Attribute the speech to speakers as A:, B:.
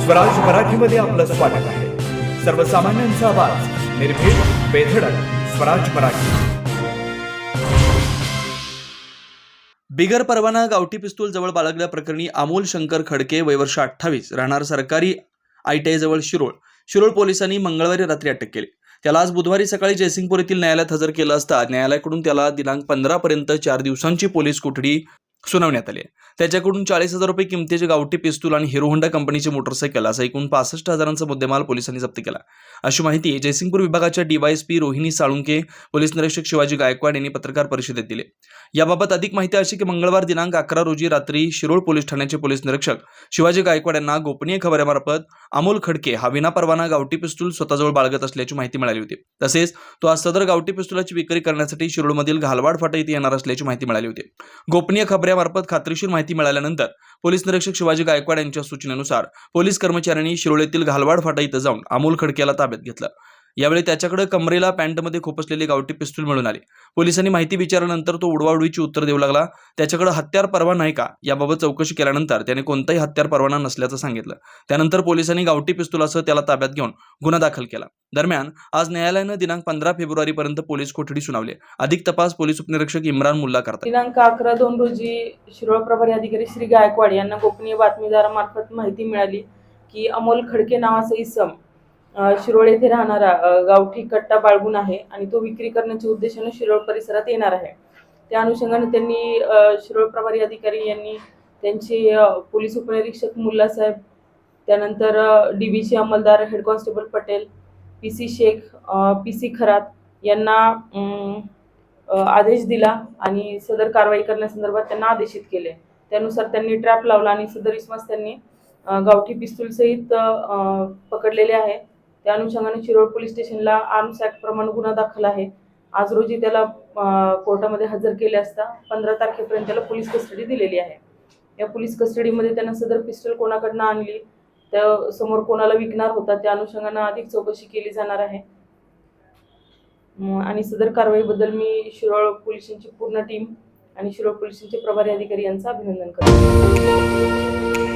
A: स्वराज मराठीमध्ये आपलं स्वागत आहे। सर्वसामान्यांचा आवाज, निर्भीड, बेधडक, स्वराज मराठी।
B: बिगर परवाना गावठी पिस्तूल जवळ बाळगल्याप्रकरणी अमोल शंकर खडके वय वर्ष 28 राहणार सरकारी ITI जवळ शिरोळ पोलिसांनी मंगळवारी रात्री अटक केली। त्याला आज बुधवारी सकाळी जयसिंगपूर येथील न्यायालयात हजर केलं असता न्यायालयाकडून त्याला दिनांक 15 पर्यंत 4 दिवसांची पोलीस कोठडी सुनावण्यात आली। त्याच्याकडून 40,000 रुपये किमतीचे गावठी पिस्तूल आणि हिरो होंडा कंपनीची मोटरसायकल असा एकूण 65,000चा मुद्देमाल पोलिसांनी जप्त केला, अशी माहिती जयसिंगपूर विभागाच्या DYSP रोहिणी साळुंके, पोलीस निरीक्षक शिवाजी गायकवाड यांनी पत्रकार परिषदेत दिली। याबाबत अधिक माहिती अशी की मंगळवार दिनांक 11 रोजी रात्री शिरोळ पोलीस ठाण्याचे पोलीस निरीक्षक शिवाजी गायकवाड यांना गोपनीय खबऱ्यामार्फत अमोल खडके हा विनापरवाना गावठी पिस्तूल स्वतःजवळ बाळगत असल्याची माहिती मिळाली होती। तसेच तो आज सदर गावठी पिस्तुलाची विक्री करण्यासाठी शिरोळमधील घालवाड फाटा येथे येणार असल्याची माहिती मिळाली होती। गोपनीय खबऱ्यामार्फत खात्रीशीर माहिती मिळाल्यानंतर पोलीस निरीक्षक शिवाजी गायकवाड यांच्या सूचनेनुसार पोलीस कर्मचाऱ्यांनी शिरोळ येथील घालवाड फाटा येथे जाऊन अमोल खडकेला ताब्यात घेतलं। यावेळी त्याच्याकडे कमरेला पॅन्टमध्ये खोपसलेले गावठी पिस्तूल मिळून आले। पोलिसांनी माहिती विचारल्यानंतर तो उडवाउडवीची उत्तर देऊ लागला। त्याच्याकडे हत्यार परवाना आहे का याबाबत चौकशी केल्यानंतर त्याने कोणताही हत्यार परवाना नसल्याचं सांगितलं। त्यानंतर पोलिसांनी गावठी पिस्तुलासह त्याला ताब्यात घेऊन गुन्हा दाखल केला। दरम्यान आज न्यायालयानं दिनांक 15 फेब्रुवारी पर्यंत पोलीस कोठडी सुनावली। अधिक तपास पोलीस उपनिरीक्षक इम्रान मुल्ला करतात।
C: दिनांक 11/2 रोजी शिरोळ प्रभारी अधिकारी श्री गायकवाड यांना गोपनीय बातमीदारामार्फत माहिती मिळाली की अमोल खडके नावाचा इसम शिरोळ येथे राहणारा गावठी कट्टा बाळगून आहे आणि तो विक्री करण्याच्या उद्देशाने शिरोळ परिसरात येणार आहे। त्या अनुषंगाने त्यांनी शिरोळ प्रभारी अधिकारी यांनी त्यांचे पोलीस उपनिरीक्षक मुल्ला साहेब, त्यानंतर DBचे अंमलदार head constable Patel, PC Shaikh, PC Kharat यांना आदेश दिला आणि सदर कारवाई करण्यासंदर्भात त्यांना आदेशित केले। त्यानुसार त्यांनी ट्रॅप लावला आणि सदर इसमास त्यांनी गावठी पिस्तूल सहित पकडलेले आहे। त्या अनुषंगाने शिरोळ पोलीस स्टेशनला आर्म्स ऍक्ट प्रमाणे गुन्हा दाखल आहे। आज रोजी त्याला कोर्टामध्ये हजर केले असता 15 तारखेपर्यंत त्याला पोलीस कस्टडी दिलेली आहे। या पोलीस कस्टडीमध्ये त्यांना सदर पिस्तूल कोणाकडनं आणली, त्या समोर कोणाला विकणार होता, त्या अनुषंगाने अधिक चौकशी केली जाणार आहे। आणि सदर कारवाईबद्दल मी शिरोळ पोलिसांची पूर्ण टीम आणि शिरोळ पोलिसांचे प्रभारी अधिकारी यांचं अभिनंदन करतो।